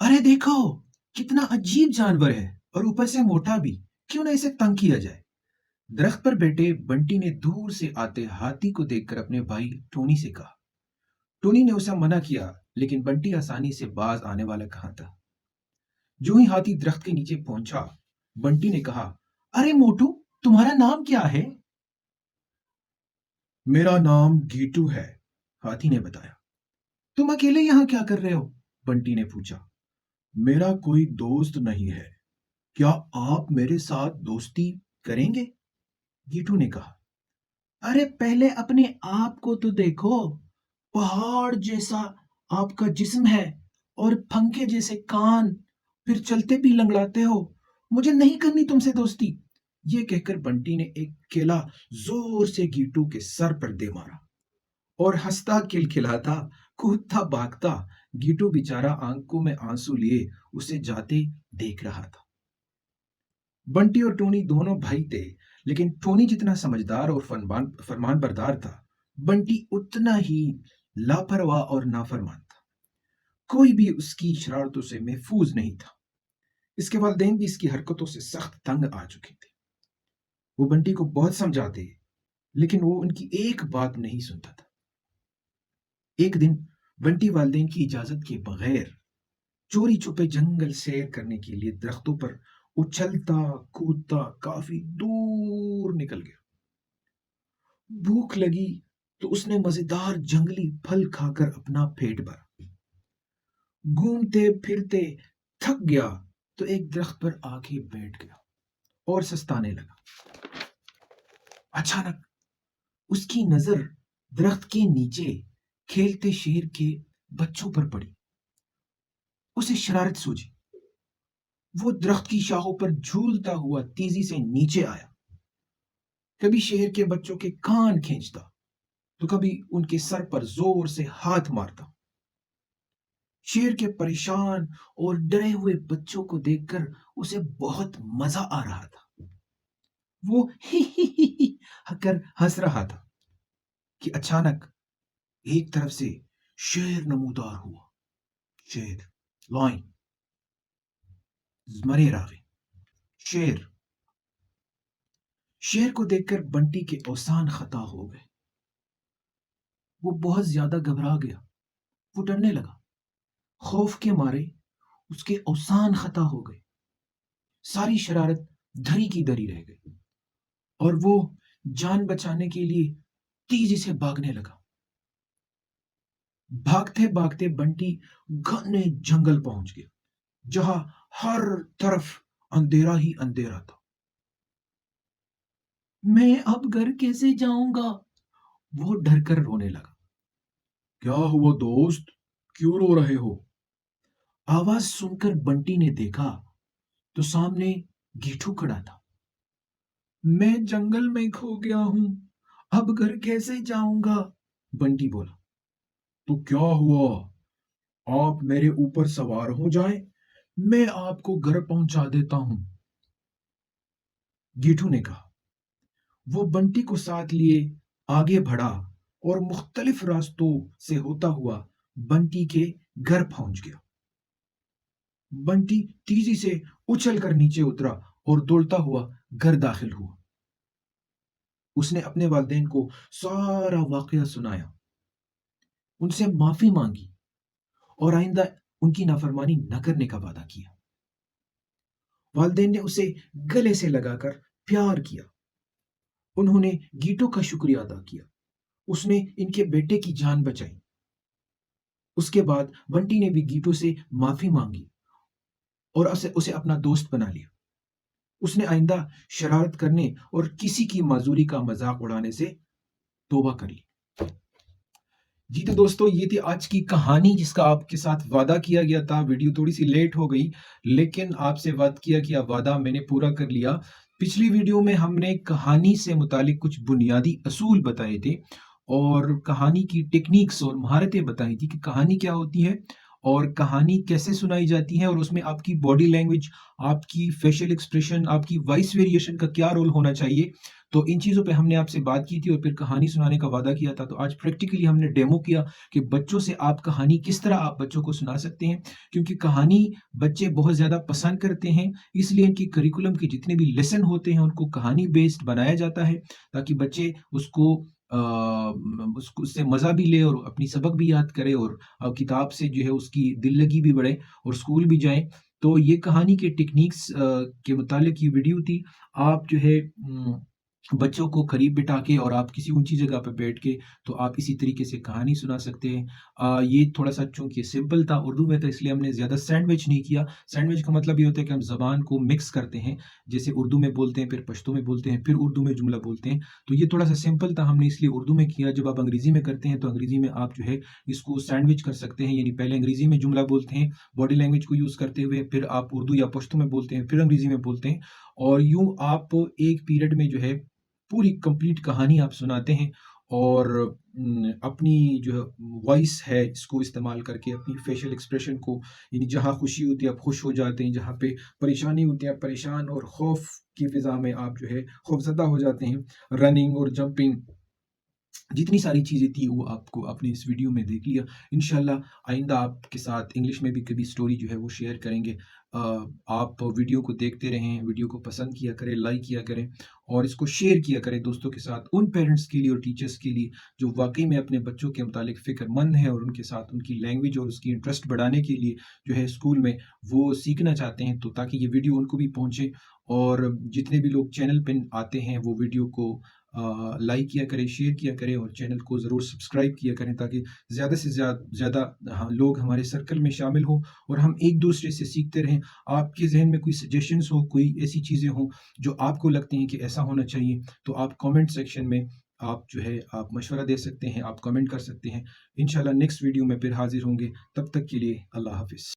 ارے دیکھو کتنا عجیب جانور ہے اور اوپر سے موٹا بھی. کیوں نہ اسے تنگ کیا جائے؟ درخت پر بیٹھے بنٹی نے دور سے آتے ہاتھی کو دیکھ کر اپنے بھائی ٹونی سے کہا. ٹونی نے اسے منع کیا لیکن بنٹی آسانی سے باز آنے والا کہاں تھا. جو ہی ہاتھی درخت کے نیچے پہنچا بنٹی نے کہا, ارے موٹو, تمہارا نام کیا ہے؟ میرا نام گیٹو ہے, ہاتھی نے بتایا. تم اکیلے یہاں کیا کر رہے ہو؟ بنٹی نے پوچھا. میرا کوئی دوست نہیں ہے, کیا آپ میرے ساتھ دوستی کریں گے؟ گیٹو نے کہا. ارے پہلے اپنے آپ کو تو دیکھو, پہاڑ جیسا آپ کا جسم ہے اور پھنکے جیسے کان, پھر چلتے بھی لنگڑاتے ہو. مجھے نہیں کرنی تم سے دوستی. یہ کہہ کر بنٹی نے ایک کیلا زور سے گیٹو کے سر پر دے مارا اور ہنستا کھلکھلاتا کودتا بھاگتا گیٹو بیچارہ آنکھوں میں آنسو لیے اسے جاتے دیکھ رہا تھا. بنٹی اور ٹونی دونوں بھائی تھے, لیکن ٹونی جتنا سمجھدار اور فرمان بردار تھا, بنٹی اتنا ہی لاپرواہ اور نافرمان تھا. کوئی بھی اس کی شرارتوں سے محفوظ نہیں تھا. اس کے والدین بھی اس کی حرکتوں سے سخت تنگ آ چکے تھے. وہ بنٹی کو بہت سمجھاتے لیکن وہ ان کی ایک بات نہیں سنتا تھا. ایک دن بنٹی والدین کی اجازت کے بغیر چوری چھپے جنگل سیر کرنے کے لیے درختوں پر اچھلتا کودتا کافی دور نکل گیا. بھوک لگی تو اس نے مزیدار جنگلی پھل کھا کر اپنا پیٹ بھرا. گھومتے پھرتے تھک گیا تو ایک درخت پر آ کے بیٹھ گیا اور سستانے لگا. اچانک اس کی نظر درخت کے نیچے کھیلتے شیر کے بچوں پر پڑی. اسے شرارت سوچی. وہ درخت کی شاخوں پر جھولتا ہوا تیزی سے نیچے آیا. کبھی شیر کے بچوں کے کان کھینچتا تو کبھی ان کے سر پر زور سے ہاتھ مارتا. شیر کے پریشان اور ڈرے ہوئے بچوں کو دیکھ کر اسے بہت مزہ آ رہا تھا. وہ ہی کر ہنس رہا تھا کہ اچانک ایک طرف سے شیر نمودار ہوا. شیر, لائن, مرے راوے, شیر. شیر کو دیکھ کر بنٹی کے اوسان خطا ہو گئے. وہ بہت زیادہ گھبرا گیا. وہ ڈرنے لگا. خوف کے مارے اس کے اوسان خطا ہو گئے. ساری شرارت دھری کی دھری رہ گئی اور وہ جان بچانے کے لیے تیزی سے بھاگنے لگا. بھاگتے بھاگتے بنٹی گھنے جنگل پہنچ گیا جہاں ہر طرف اندھیرا ہی اندھیرا تھا. میں اب گھر کیسے جاؤں گا؟ وہ ڈر کر رونے لگا. کیا ہوا دوست, کیوں رو رہے ہو؟ آواز سن کر بنٹی نے دیکھا تو سامنے گیٹھو کھڑا تھا. میں جنگل میں کھو گیا ہوں, اب گھر کیسے جاؤں گا؟ بنٹی بولا. تو کیا ہوا, آپ میرے اوپر سوار ہو جائیں, میں آپ کو گھر پہنچا دیتا ہوں, گیٹھو نے کہا. وہ بنٹی کو ساتھ لیے آگے بڑھا اور مختلف راستوں سے ہوتا ہوا بنٹی کے گھر پہنچ گیا. بنٹی تیزی سے اچھل کر نیچے اترا اور دوڑتا ہوا گھر داخل ہوا. اس نے اپنے والدین کو سارا واقعہ سنایا, ان سے معافی مانگی اور آئندہ ان کی نافرمانی نہ کرنے کا وعدہ کیا. والدین نے اسے گلے سے لگا کر پیار کیا. انہوں نے گیٹو کا شکریہ ادا کیا. اس نے ان کے بیٹے کی جان بچائی. اس کے بعد بنٹی نے بھی گیٹو سے معافی مانگی اور اسے اپنا دوست بنا لیا. اس نے آئندہ شرارت کرنے اور کسی کی معذوری کا مذاق اڑانے سے توبہ کر لی. جی تو دوستو, یہ تھی آج کی کہانی جس کا آپ کے ساتھ وعدہ کیا گیا تھا. ویڈیو تھوڑی سی لیٹ ہو گئی لیکن آپ سے وعدہ کیا وعدہ میں نے پورا کر لیا. پچھلی ویڈیو میں ہم نے کہانی سے متعلق کچھ بنیادی اصول بتائے تھے اور کہانی کی ٹیکنیکس اور مہارتیں بتائی تھی کہ کہانی کیا ہوتی ہے اور کہانی کیسے سنائی جاتی ہے اور اس میں آپ کی باڈی لینگویج، آپ کی فیشل ایکسپریشن، آپ کی وائس ویریشن کا کیا رول ہونا چاہیے. تو ان چیزوں پہ ہم نے آپ سے بات کی تھی اور پھر کہانی سنانے کا وعدہ کیا تھا. تو آج پریکٹیکلی ہم نے ڈیمو کیا کہ بچوں سے آپ کہانی کس طرح آپ بچوں کو سنا سکتے ہیں، کیونکہ کہانی بچے بہت زیادہ پسند کرتے ہیں. اس لیے ان کی کریکولم کے جتنے بھی لیسن ہوتے ہیں ان کو کہانی بیسڈ بنایا جاتا ہے، تاکہ بچے اس سے مزہ بھی لے اور اپنی سبق بھی یاد کرے اور کتاب سے جو ہے اس کی دل لگی بھی بڑھے اور اسکول بھی جائیں. تو یہ کہانی کے ٹیکنیکس کے متعلق یہ ویڈیو تھی. آپ جو ہے بچوں کو قریب بٹھا کے اور آپ کسی اونچی جگہ پہ بیٹھ کے تو آپ اسی طریقے سے کہانی سنا سکتے ہیں. یہ تھوڑا سا چونکہ سمپل تھا، اردو میں تھا، اس لیے ہم نے زیادہ سینڈوچ نہیں کیا. سینڈوچ کا مطلب یہ ہوتا ہے کہ ہم زبان کو مکس کرتے ہیں، جیسے اردو میں بولتے ہیں پھر پشتو میں بولتے ہیں پھر اردو میں جملہ بولتے ہیں. تو یہ تھوڑا سا سمپل تھا، ہم نے اس لیے اردو میں کیا. جب آپ انگریزی میں کرتے ہیں تو انگریزی میں آپ جو ہے اس کو سینڈوچ کر سکتے ہیں، یعنی پہلے انگریزی میں جملہ بولتے ہیں باڈی لینگویج کو یوز کرتے ہوئے، پھر آپ اردو یا پشتو میں بولتے ہیں، پھر انگریزی میں بولتے ہیں، اور یوں آپ ایک پیریڈ میں جو ہے پوری کمپلیٹ کہانی آپ سناتے ہیں. اور اپنی جو وائس ہے اس کو استعمال کر کے اپنی فیشل ایکسپریشن کو، یعنی جہاں خوشی ہوتی ہے آپ خوش ہو جاتے ہیں، جہاں پہ پریشانی ہوتی ہے آپ پریشان اور خوف کی فضا میں آپ جو ہے خوفزدہ ہو جاتے ہیں. رننگ اور جمپنگ، جتنی ساری چیزیں تھی وہ آپ کو اپنے اس ویڈیو میں دیکھ لیا. انشاءاللہ آئندہ آپ کے ساتھ انگلش میں بھی کبھی سٹوری جو ہے وہ شیئر کریں گے. آپ ویڈیو کو دیکھتے رہیں، ویڈیو کو پسند کیا کریں، لائک کیا کریں اور اس کو شیئر کیا کریں دوستوں کے ساتھ، ان پیرنٹس کے لیے اور ٹیچرس کے لیے جو واقعی میں اپنے بچوں کے متعلق فکر مند ہیں اور ان کے ساتھ ان کی لینگویج اور اس کی انٹرسٹ بڑھانے کے لیے جو ہے اسکول میں وہ سیکھنا چاہتے ہیں. تو تاکہ یہ ویڈیو ان کو بھی پہنچے، اور جتنے بھی لوگ چینل پہ آتے ہیں وہ ویڈیو کو لائک کیا کریں، شیئر کیا کریں اور چینل کو ضرور سبسکرائب کیا کریں، تاکہ زیادہ سے زیادہ لوگ ہمارے سرکل میں شامل ہوں اور ہم ایک دوسرے سے سیکھتے رہیں. آپ کے ذہن میں کوئی سجیشنز ہو، کوئی ایسی چیزیں ہوں جو آپ کو لگتی ہیں کہ ایسا ہونا چاہیے، تو آپ کامنٹ سیکشن میں آپ جو ہے آپ مشورہ دے سکتے ہیں، آپ کامنٹ کر سکتے ہیں. انشاءاللہ نیکسٹ ویڈیو میں پھر حاضر ہوں گے. تب تک کے لیے اللہ حافظ.